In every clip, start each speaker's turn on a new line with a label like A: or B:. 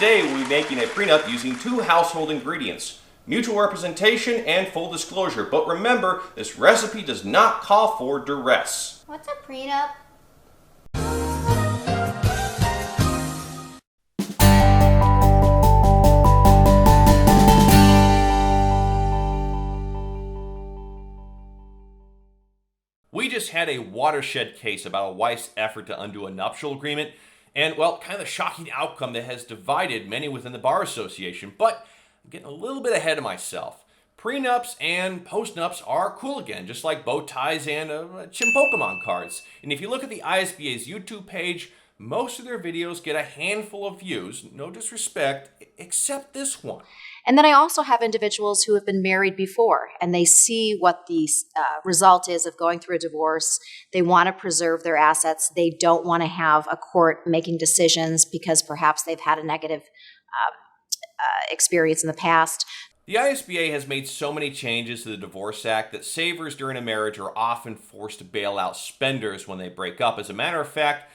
A: Today we'll be making a prenup using 2 household ingredients, mutual representation and full disclosure. But remember, this recipe does not call for duress.
B: What's a prenup?
A: We just had a watershed case about a wife's effort to undo a nuptial agreement, and, well, kind of a shocking outcome that has divided many within the Bar Association. But I'm getting a little bit ahead of myself. Prenups and postnups are cool again, just like bow ties and Chim Pokemon cards. And if you look at the ISBA's YouTube page, most of their videos get a handful of views, no disrespect, except this one.
C: And then I also have individuals who have been married before, and they see what the result is of going through a divorce. They want to preserve their assets. They don't want to have a court making decisions because perhaps they've had a negative experience in the past.
A: The ISBA has made so many changes to the Divorce Act that savers during a marriage are often forced to bail out spenders when they break up. As a matter of fact,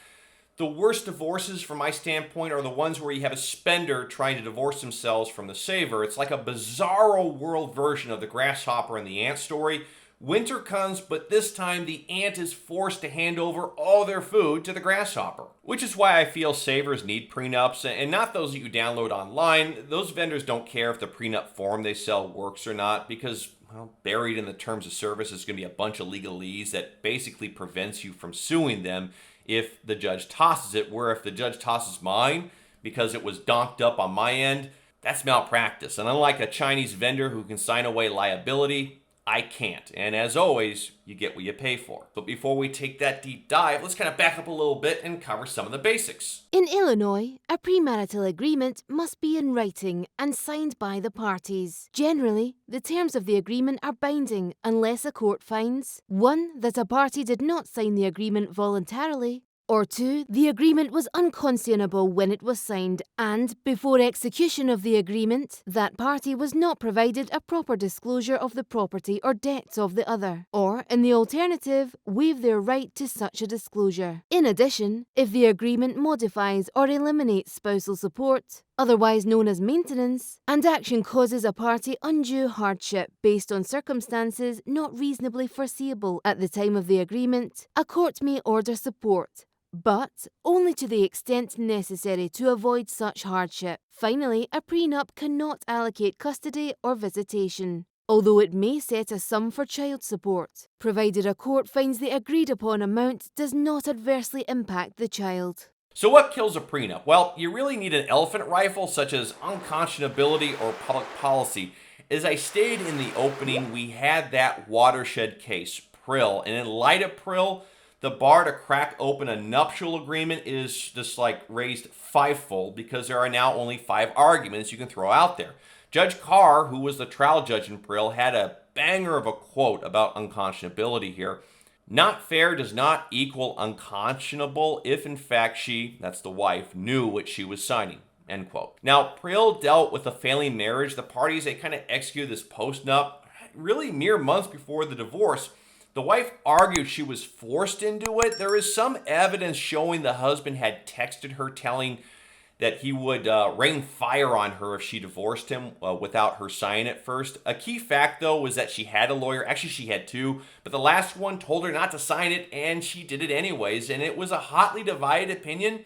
A: the worst divorces, from my standpoint, are the ones where you have a spender trying to divorce themselves from the saver. It's like a bizarro world version of the grasshopper and the ant story. Winter comes, but this time the ant is forced to hand over all their food to the grasshopper. Which is why I feel savers need prenups, and not those that you download online. Those vendors don't care if the prenup form they sell works or not, because, well, buried in the terms of service is going to be a bunch of legalese that basically prevents you from suing them if the judge tosses it, where if the judge tosses mine because it was donked up on my end, that's malpractice. And unlike a Chinese vendor who can sign away liability, I can't. And as always, you get what you pay for. But before we take that deep dive, let's kind of back up a little bit and cover some of the basics.
D: In Illinois, a premarital agreement must be in writing and signed by the parties. Generally, the terms of the agreement are binding unless a court finds 1. That a party did not sign the agreement voluntarily, or 2. The agreement was unconscionable when it was signed, and before execution of the agreement, that party was not provided a proper disclosure of the property or debts of the other, or, in the alternative, waive their right to such a disclosure. In addition, if the agreement modifies or eliminates spousal support, otherwise known as maintenance, and action causes a party undue hardship based on circumstances not reasonably foreseeable at the time of the agreement, a court may order support, but only to the extent necessary to avoid such hardship. Finally, a prenup cannot allocate custody or visitation, although it may set a sum for child support, provided a court finds the agreed upon amount does not adversely impact the child.
A: So what kills a prenup? Well, you really need an elephant rifle such as unconscionability or public policy. As I stated in the opening, we had that watershed case, Prill, and in light of Prill, the bar to crack open a nuptial agreement is just like raised fivefold because there are now only 5 arguments you can throw out there. Judge Carr, who was the trial judge in Prill, had a banger of a quote about unconscionability here. Not fair does not equal unconscionable if in fact she, that's the wife, knew what she was signing. End quote. Now, Prill dealt with a failing marriage. The parties, they kind of executed this postnup really mere months before the divorce. The wife argued she was forced into it. There is some evidence showing the husband had texted her telling that he would rain fire on her if she divorced him without her signing it first. A key fact, though, was that she had a lawyer. Actually, she had 2, but the last one told her not to sign it, and she did it anyways, and it was a hotly divided opinion,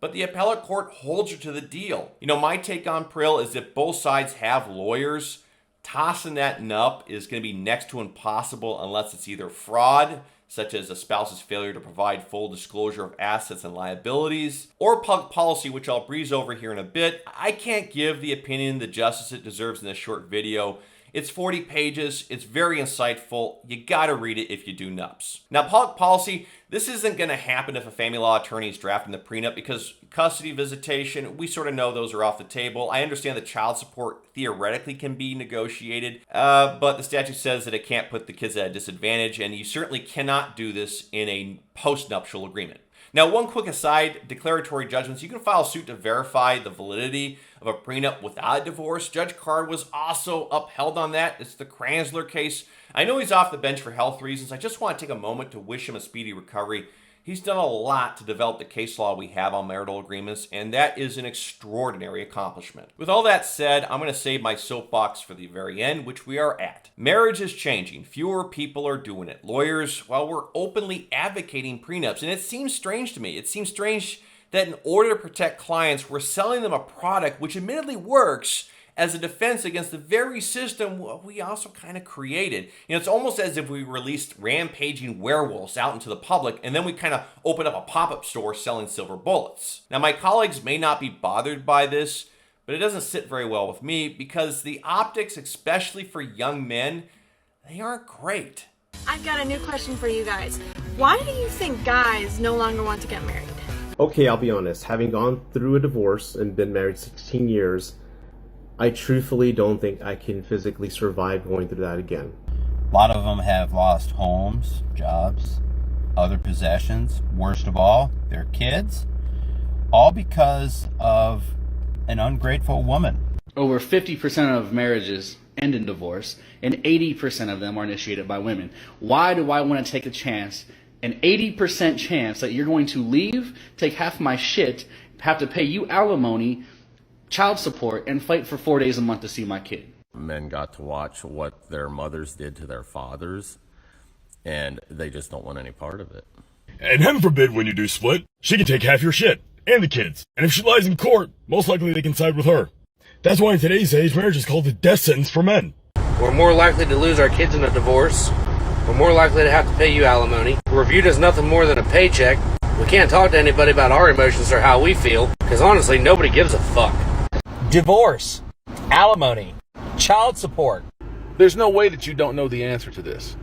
A: but the appellate court holds her to the deal. You know, my take on Prill is that both sides have lawyers. Tossing that nup is going to be next to impossible unless it's either fraud, such as a spouse's failure to provide full disclosure of assets and liabilities, or public policy, which I'll breeze over here in a bit. I can't give the opinion the justice it deserves in this short video. It's 40 pages. It's very insightful. You got to read it if you do nups. Now, public policy, this isn't going to happen if a family law attorney is drafting the prenup because custody, visitation, we sort of know those are off the table. I understand that child support theoretically can be negotiated, but the statute says that it can't put the kids at a disadvantage, and you certainly cannot do this in a postnuptial agreement. Now, one quick aside, declaratory judgments. You can file a suit to verify the validity of a prenup without a divorce. Judge Card was also upheld on that. It's the Kranzler case. I know he's off the bench for health reasons. I just want to take a moment to wish him a speedy recovery. He's done a lot to develop the case law we have on marital agreements, and that is an extraordinary accomplishment. With all that said, I'm going to save my soapbox for the very end, which we are at. Marriage is changing. Fewer people are doing it. Lawyers, well, we're openly advocating prenups, and it seems strange to me. It seems strange that in order to protect clients, we're selling them a product which admittedly works as a defense against the very system we also kind of created. It's almost as if we released rampaging werewolves out into the public, and then we kind of opened up a pop-up store selling silver bullets. Now, my colleagues may not be bothered by this, but it doesn't sit very well with me because the optics, especially for young men, they aren't great.
B: I've got a new question for you guys. Why do you think guys no longer want to get married?
E: Okay, I'll be honest. Having gone through a divorce and been married 16 years, I truthfully don't think I can physically survive going through that again.
F: A lot of them have lost homes, jobs, other possessions, worst of all, their kids, all because of an ungrateful woman.
G: Over 50% of marriages end in divorce, and 80% of them are initiated by women. Why do I want to take a chance, an 80% chance that you're going to leave, take half my shit, have to pay you alimony, child support, and fight for 4 days a month to see my kid?
H: Men got to watch what their mothers did to their fathers, and they just don't want any part of it.
I: And heaven forbid when you do split, she can take half your shit, and the kids. And if she lies in court, most likely they can side with her. That's why in today's age, marriage is called the death sentence for men.
J: We're more likely to lose our kids in a divorce. We're more likely to have to pay you alimony. We're viewed as nothing more than a paycheck. We can't talk to anybody about our emotions or how we feel, because honestly, nobody gives a fuck.
K: Divorce, alimony, child support.
L: There's no way that you don't know the answer to this.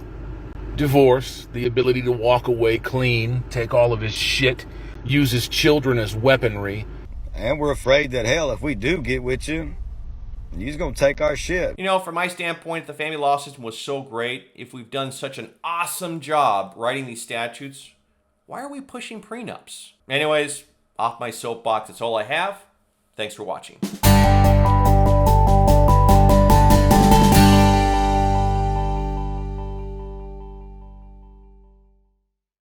L: Divorce, the ability to walk away clean, take all of his shit, use his children as weaponry.
M: And we're afraid that, hell, if we do get with you, you're going to take our shit.
A: From my standpoint, the family law system was so great. If we've done such an awesome job writing these statutes, why are we pushing prenups? Anyways, off my soapbox, that's all I have. Thanks for watching.